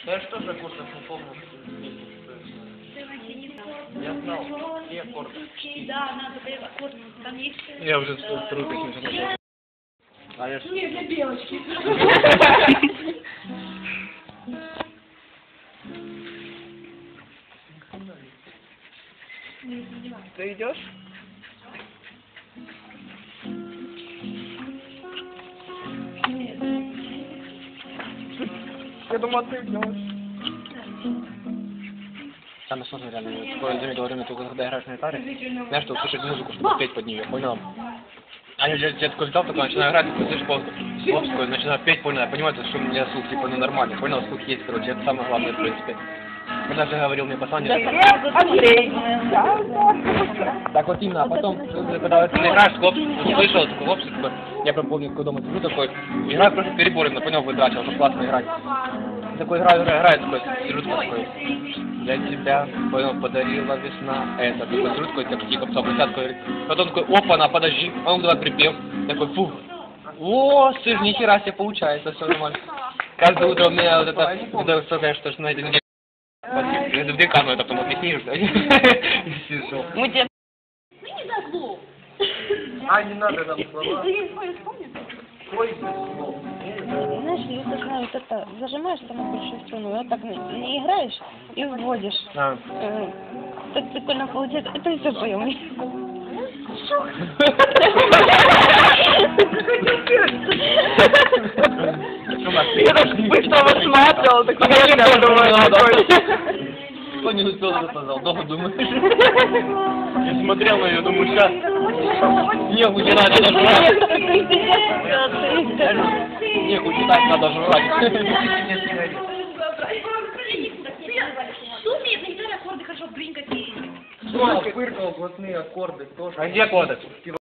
Я что за аккорды не помню, я знал, и аккорды. Да, надо аккорд, там есть... Я уже вторую песню запомнил. А я ж... Не, для белочки. Ты идешь? Я думал, ты идешь. Самое сложное реально, такое заметил время, только когда играешь на гитаре, знаешь, что услышать музыку, чтобы петь под нее, понял? А я такой взял, такой начинаю играть, такой, слышишь, хлоп, такой, начинаю петь, понял, я понимаю, что у меня слух, типа, ну, нормальный, понял, слух есть, короче, это самое главное, в принципе. Он даже говорил мне пацан, Андрей. так вот именно, а потом, когда вот ты играешь, хлоп, слышал, такой, хлоп, такой, я прям помню, когда дома сижу, такой, играю просто переборно, понял, вытрачивал, что классно играть. Такой играю, такой, сижу такой, для тебя, понял, подарила весна, это, такой, сижу такой, так тихо, такой, потом такой, опа-на, подожди, а он давай припев, такой, фу, о, слышь, нихера себе получается, все нормально. Каждое утро у меня вот это все, конечно, что на этой неделе, это в декану, это потом объяснишь, да, и сижу. Мы тебе... Ну не так лоб. А, не надо нам слова. Ты не свою вспомнишь? Ой, слов. Знаешь, я вот знаю, вот это, зажимаешь самую большую струну, вот так не играешь и вводишь. А. Так прикольно получается. Это все поем. Я так быстро высматривал, так я думаю, кто не успел заказал, долго думаешь? Я смотрел на ее, думаю, сейчас нехуй не надо жрать. Нехуй читать, надо жрать. Сумме, на гитаре аккорды хорошо бринкать. Что, пыркал, блатные аккорды, тоже. А где аккорды?